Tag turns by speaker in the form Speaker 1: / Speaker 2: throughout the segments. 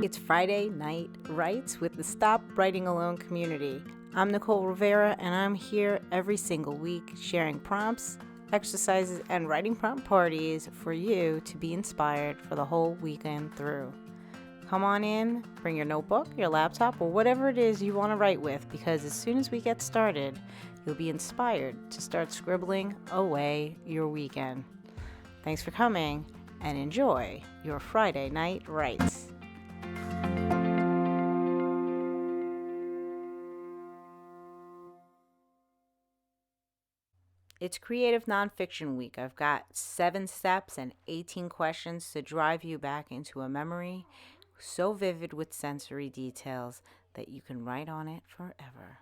Speaker 1: It's Friday Night Writes with the Stop Writing Alone community. I'm Nicole Rivera, and I'm here every single week sharing prompts, exercises, and writing prompt parties for you to be inspired for the whole weekend through. Come on in, bring your notebook, your laptop, or whatever it is you want to write with, because as soon as we get started, you'll be inspired to start scribbling away your weekend. Thanks for coming, and enjoy your Friday Night Writes. It's Creative Nonfiction Week. I've got 7 steps and 18 questions to drive you back into a memory so vivid with sensory details that you can write on it forever.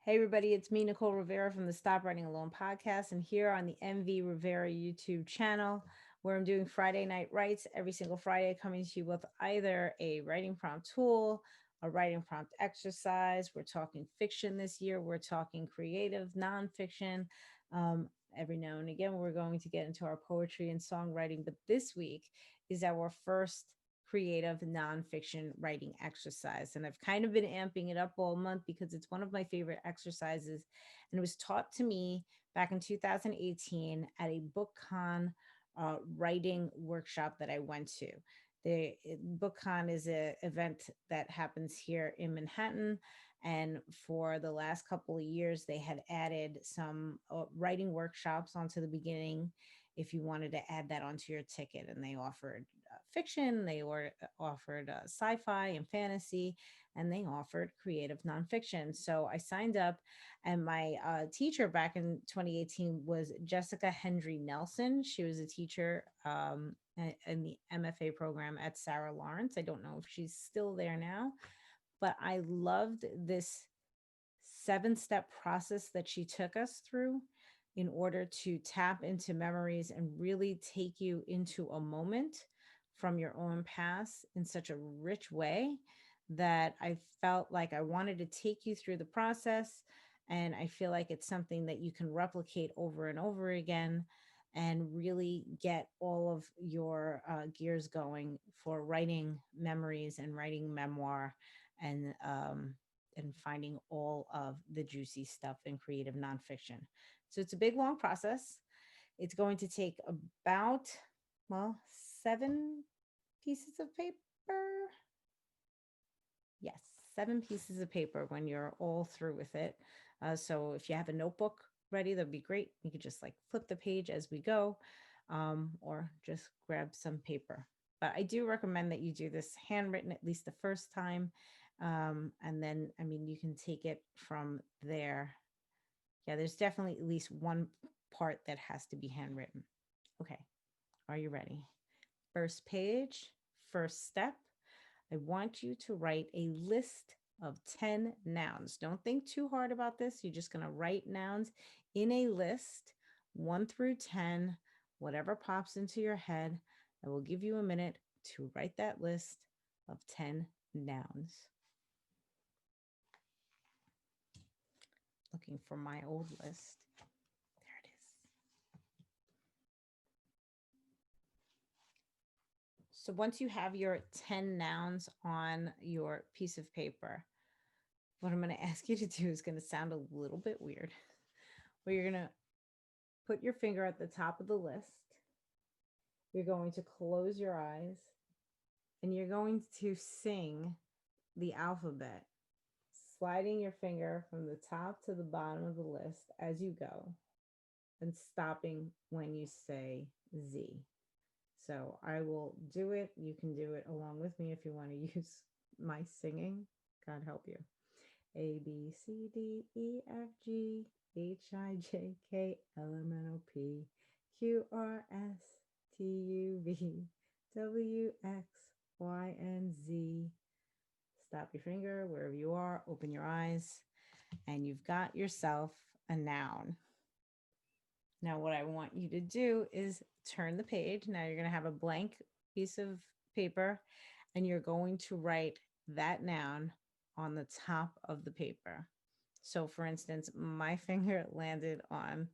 Speaker 1: Hey everybody, it's me, Nicole Rivera from the Stop Writing Alone podcast, and here on the MV Rivera YouTube channel, where I'm doing Friday Night Writes every single Friday, coming to you with either a writing prompt tool, a writing prompt exercise. We're talking fiction this year. We're talking creative nonfiction. Every now and again, we're going to get into our poetry and songwriting, but this week is our first creative nonfiction writing exercise. And I've kind of been amping it up all month because it's one of my favorite exercises. And it was taught to me back in 2018 at a BookCon writing workshop that I went to. The BookCon is an event that happens here in Manhattan. And for the last couple of years, they had added some writing workshops onto the beginning if you wanted to add that onto your ticket. And they offered fiction, they offered sci-fi and fantasy, and they offered creative nonfiction. So I signed up, and my teacher back in 2018 was Jessica Hendry Nelson. She was a teacher in the MFA program at Sarah Lawrence. I don't know if she's still there now, but I loved this 7-step process that she took us through in order to tap into memories and really take you into a moment from your own past in such a rich way that I felt like I wanted to take you through the process. And I feel like it's something that you can replicate over and over again and really get all of your gears going for writing memories and writing memoir and finding all of the juicy stuff in creative nonfiction. So it's a big, long process. It's going to take about, 7 pieces of paper. Yes, 7 pieces of paper when you're all through with it. So if you have a notebook ready, that'd be great. You could just like flip the page as we go, or just grab some paper. But I do recommend that you do this handwritten at least the first time. And then, I mean, you can take it from there. Yeah, there's definitely at least one part that has to be handwritten. Okay, are you ready? First page, first step. I want you to write a list of 10 nouns. Don't think too hard about this. You're just going to write nouns in a list, 1 through 10, whatever pops into your head. I will give you a minute to write that list of 10 nouns. Looking for my old list. There it is. So once you have your 10 nouns on your piece of paper, what I'm going to ask you to do is going to sound a little bit weird, where you're going to put your finger at the top of the list. You're going to close your eyes and you're going to sing the alphabet, sliding your finger from the top to the bottom of the list as you go and stopping when you say Z. So I will do it. You can do it along with me if you want to use my singing. God help you. A, B, C, D, E, F, G, H, I, J, K, L, M, N, O, P, Q, R, S, T, U, V, W, X, Y, and Z. Stop your finger wherever you are, open your eyes, and you've got yourself a noun. Now, what I want you to do is turn the page. Now you're going to have a blank piece of paper, and you're going to write that noun on the top of the paper. So, for instance, my finger landed on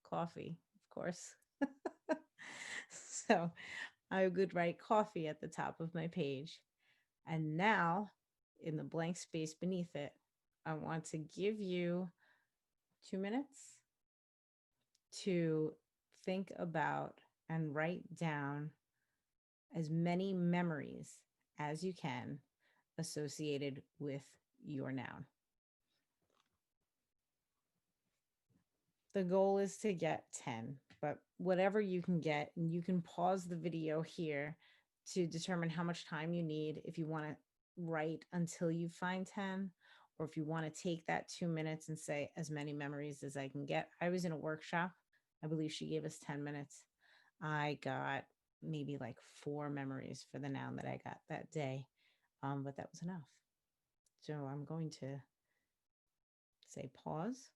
Speaker 1: coffee, of course. So I would write coffee at the top of my page. And now, in the blank space beneath it, I want to give you 2 minutes to think about and write down as many memories as you can associated with your noun. The goal is to get 10, but whatever you can get, and you can pause the video here to determine how much time you need if you want to write until you find 10, or if you want to take that 2 minutes and say as many memories as I can get. I was in a workshop. I believe she gave us 10 minutes. I got maybe like 4 memories for the noun that I got that day, but that was enough. So I'm going to say pause.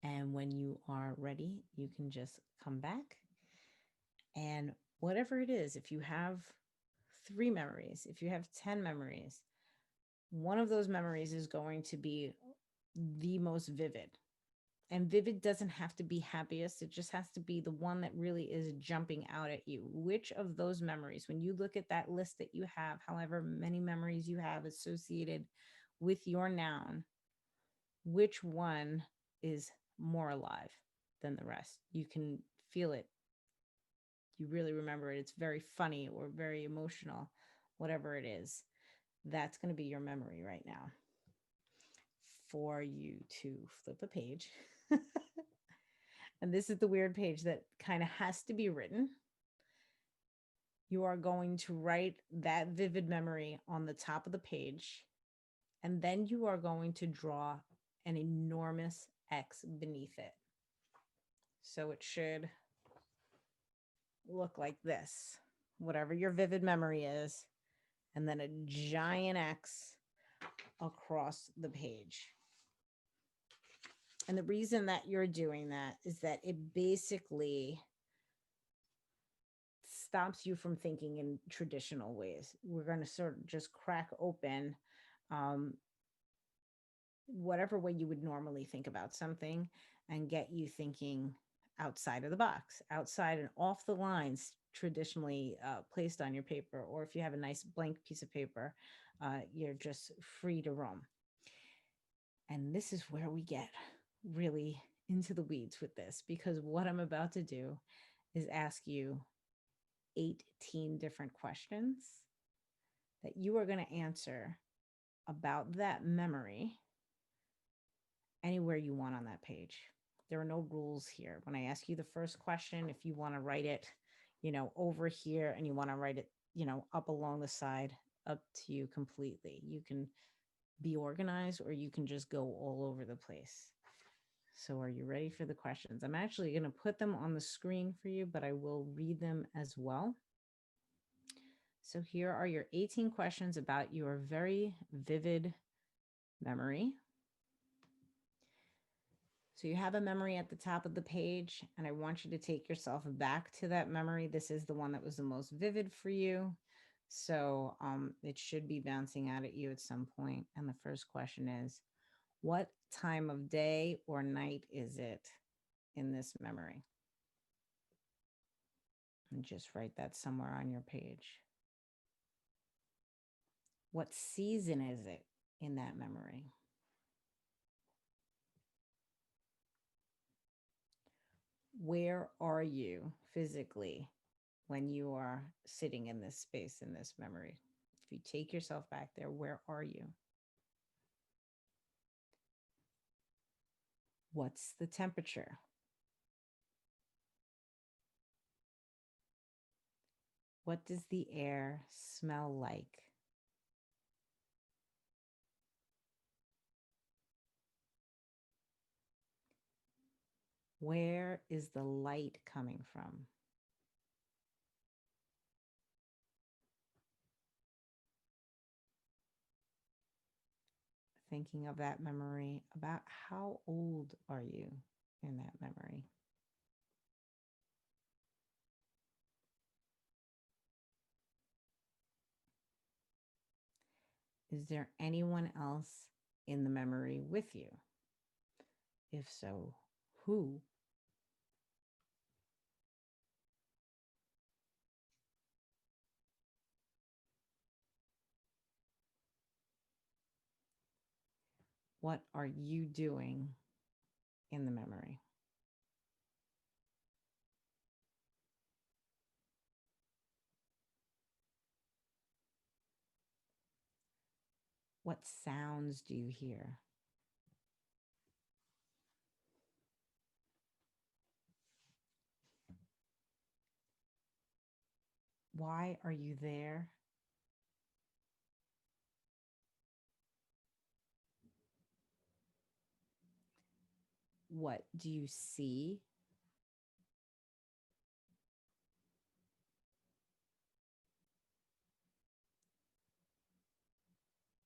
Speaker 1: And when you are ready, you can just come back. And whatever it is, if you have 3 memories, if you have 10 memories, one of those memories is going to be the most vivid. And vivid doesn't have to be happiest. It just has to be the one that really is jumping out at you. Which of those memories, when you look at that list that you have, however many memories you have associated with your noun, which one is more alive than the rest? You can feel it. You really remember it. It's very funny or very emotional, whatever it is. That's going to be your memory right now. For you to flip a page. And this is the weird page that kind of has to be written. You are going to write that vivid memory on the top of the page. And then you are going to draw an enormous X beneath it. So it should look like this, whatever your vivid memory is, and then a giant X across the page. And the reason that you're doing that is that it basically stops you from thinking in traditional ways. We're going to sort of just crack open whatever way you would normally think about something and get you thinking outside of the box, outside and off the lines traditionally placed on your paper. Or if you have a nice blank piece of paper, you're just free to roam. And this is where we get really into the weeds with this, because what I'm about to do is ask you 18 different questions that you are going to answer about that memory anywhere you want on that page. There are no rules here. When I ask you the first question, if you want to write it, over here, and you want to write it, up along the side, up to you completely. You can be organized, or you can just go all over the place. So are you ready for the questions? I'm actually going to put them on the screen for you, but I will read them as well. So here are your 18 questions about your very vivid memory. So you have a memory at the top of the page, and I want you to take yourself back to that memory. This is the one that was the most vivid for you. So it should be bouncing out at you at some point. And the first question is, what time of day or night is it in this memory? And just write that somewhere on your page. What season is it in that memory? Where are you physically when you are sitting in this space, in this memory? If you take yourself back there, where are you? What's the temperature? What does the air smell like? Where is the light coming from? Thinking of that memory, about how old are you in that memory? Is there anyone else in the memory with you? If so, who? What are you doing in the memory? What sounds do you hear? Why are you there? What do you see?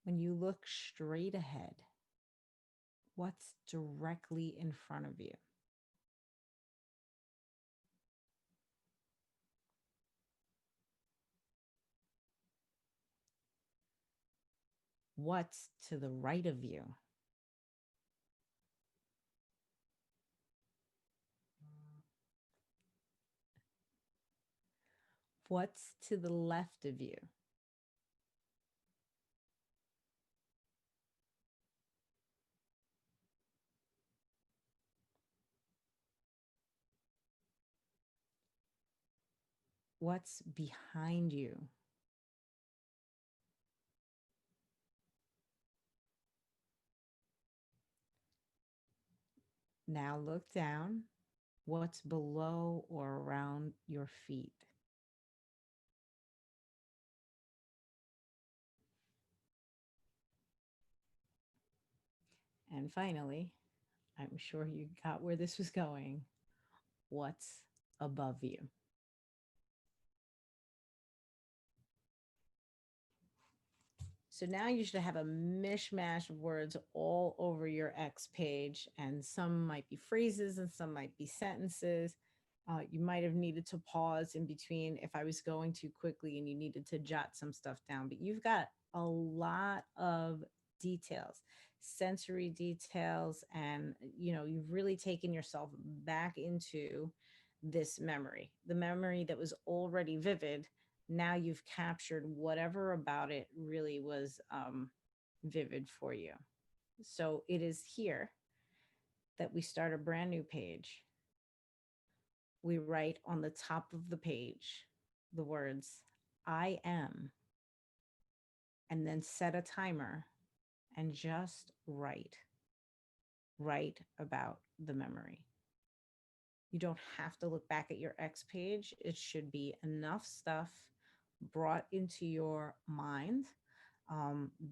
Speaker 1: When you look straight ahead, what's directly in front of you? What's to the right of you? What's to the left of you? What's behind you? Now look down. What's below or around your feet? And finally, I'm sure you got where this was going. What's above you? So now you should have a mishmash of words all over your X page, and some might be phrases and some might be sentences. You might have needed to pause in between if I was going too quickly and you needed to jot some stuff down, but you've got a lot of details, sensory details, and you've really taken yourself back into this memory, the memory that was already vivid. Now you've captured whatever about it really was vivid for you. So it is here that we start a brand new page. We write on the top of the page the words, I am, and then set a timer and just write about the memory. You don't have to look back at your X page. It should be enough stuff brought into your mind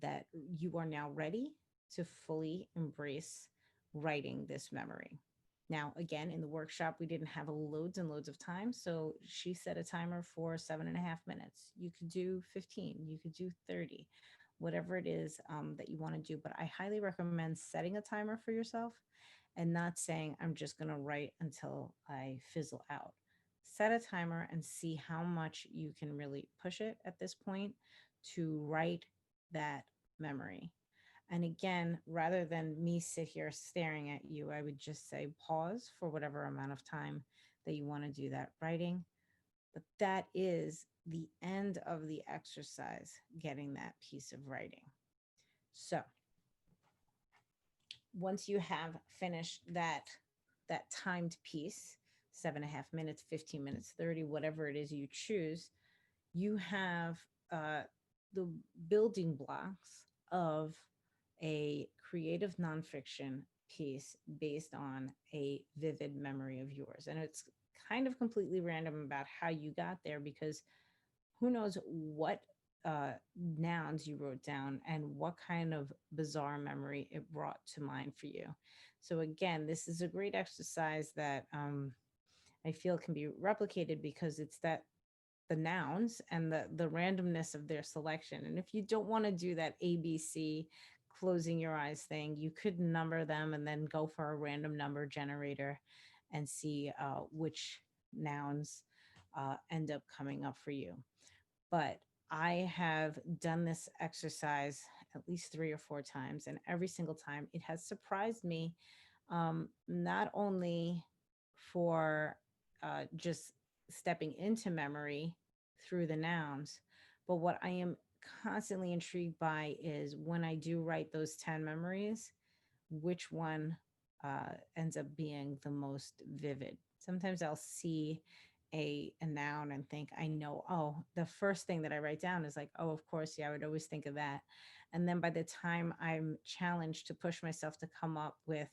Speaker 1: that you are now ready to fully embrace writing this memory. Now, again, in the workshop, we didn't have loads and loads of time. So she set a timer for 7.5 minutes. You could do 15, you could do 30, whatever it is that you want to do. But I highly recommend setting a timer for yourself and not saying, I'm just going to write until I fizzle out. Set a timer and see how much you can really push it at this point to write that memory. And again, rather than me sit here staring at you, I would just say pause for whatever amount of time that you want to do that writing. But that is the end of the exercise, getting that piece of writing. So once you have finished that timed piece, 7.5 minutes, 15 minutes, 30, whatever it is you choose, you have uh, the building blocks of a creative nonfiction piece based on a vivid memory of yours. And it's kind of completely random about how you got there, because who knows what nouns you wrote down and what kind of bizarre memory it brought to mind for you. So again, this is a great exercise that I feel can be replicated because it's that the nouns and the randomness of their selection. And if you don't want to do that ABC closing your eyes thing, you could number them and then go for a random number generator and see which nouns end up coming up for you. But I have done this exercise at least 3 or 4 times, and every single time it has surprised me, not only for just stepping into memory through the nouns, but what I am constantly intrigued by is when I do write those 10 memories, which one ends up being the most vivid. Sometimes I'll see a noun and think I know, oh, the first thing that I write down is like, oh, of course, yeah, I would always think of that. And then by the time I'm challenged to push myself to come up with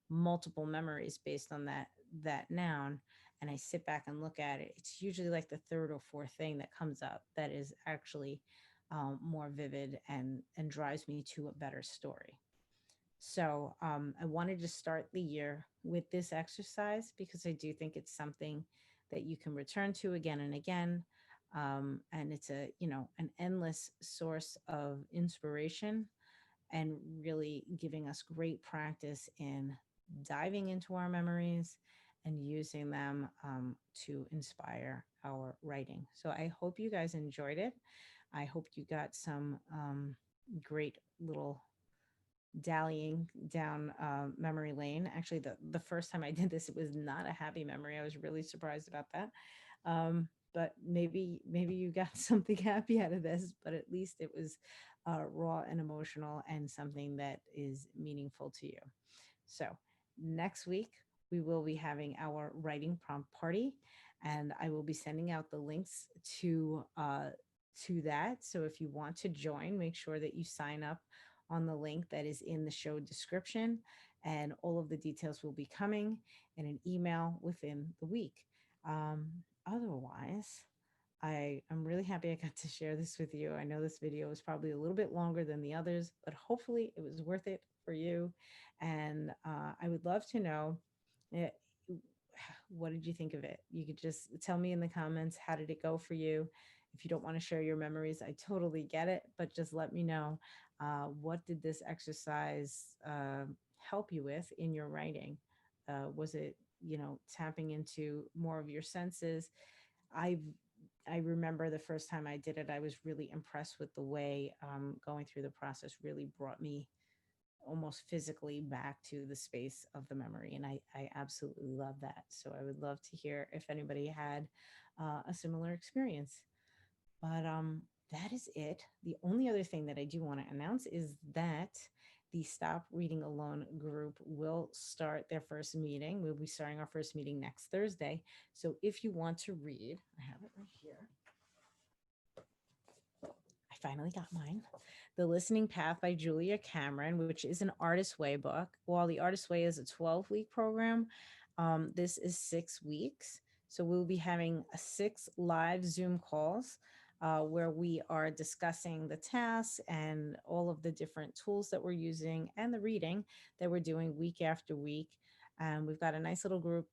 Speaker 1: multiple memories based on that noun, and I sit back and look at it, it's usually like the third or fourth thing that comes up that is actually more vivid and drives me to a better story. So I wanted to start the year with this exercise because I do think it's something that you can return to again and again. And it's a, an endless source of inspiration and really giving us great practice in diving into our memories and using them to inspire our writing. So I hope you guys enjoyed it. I hope you got some great little dallying down memory lane. Actually, the first time I did this, it was not a happy memory. I was really surprised about that. But maybe you got something happy out of this. But at least it was raw and emotional and something that is meaningful to you. So next week we will be having our writing prompt party, and I will be sending out the links to that. So if you want to join, make sure that you sign up on the link that is in the show description, and all of the details will be coming in an email within the week. Otherwise, I am really happy I got to share this with you. I know this video is probably a little bit longer than the others, but hopefully it was worth it for you. And I would love to know, eh, what did you think of it? You could just tell me in the comments, how did it go for you? If you don't want to share your memories, I totally get it, but just let me know, what did this exercise help you with in your writing? Was it, tapping into more of your senses? I I remember the first time I did it, I was really impressed with the way going through the process really brought me almost physically back to the space of the memory. And I absolutely love that. So I would love to hear if anybody had a similar experience. But that is it. The only other thing that I do want to announce is that the Stop Reading Alone group will start their first meeting. We'll be starting our first meeting next Thursday. So if you want to read, I have it right here. I finally got mine. The Listening Path by Julia Cameron, which is an Artist Way book. While the Artist Way is a 12-week program, this is 6 weeks. So we'll be having 6 live Zoom calls where we are discussing the tasks and all of the different tools that we're using and the reading that we're doing week after week. And we've got a nice little group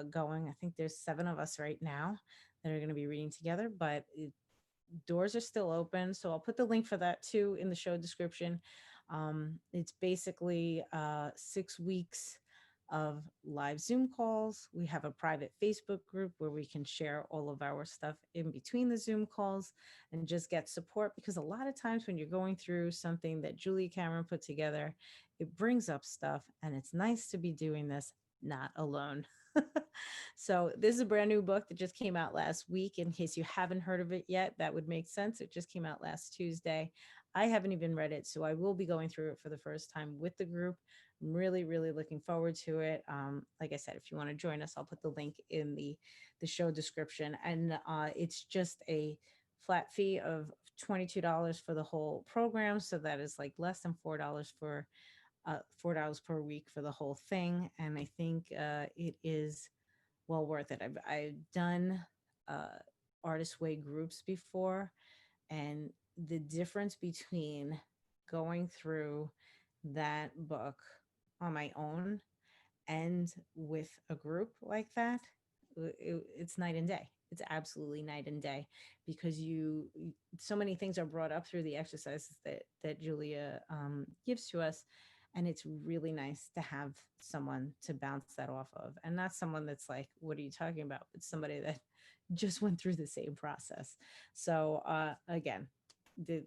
Speaker 1: going. I think there's 7 of us right now that are going to be reading together, but doors are still open. So I'll put the link for that too in the show description. It's basically 6 weeks of live Zoom calls. We have a private Facebook group where we can share all of our stuff in between the Zoom calls and just get support, because a lot of times when you're going through something that Julie Cameron put together, it brings up stuff, and it's nice to be doing this not alone. So this is a brand new book that just came out last week. In case you haven't heard of it yet, that would make sense. It just came out last Tuesday. I haven't even read it, so I will be going through it for the first time with the group. I'm really, really looking forward to it. Like I said, if you want to join us, I'll put the link in the show description. And it's just a flat fee of $22 for the whole program. So that is like less than $4 for $4 per week for the whole thing. And I think it is well worth it. I've done uh, Artist Way groups before, and the difference between going through that book on my own and with a group like that, it's night and day. It's absolutely night and day, because so many things are brought up through the exercises that Julia gives to us, and it's really nice to have someone to bounce that off of, and not someone that's like, "What are you talking about?" It's somebody that just went through the same process. So again, the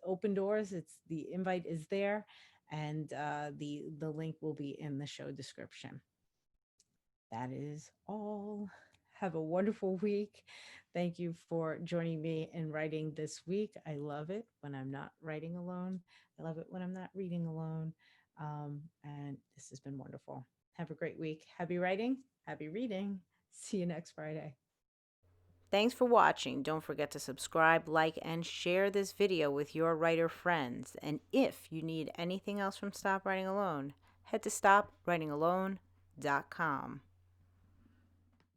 Speaker 1: open doors. It's the invite is there, and the link will be in the show description. That is all. Have a wonderful week. Thank you for joining me in writing this week. I love it when I'm not writing alone. I love it when I'm not reading alone. And
Speaker 2: This has been wonderful. Have a great week. Happy writing, happy reading. See you next Friday.
Speaker 1: Thanks for watching. Don't forget to subscribe, like, and share this video with your writer friends. And if you need anything else from Stop Writing Alone, head to stopwritingalone.com.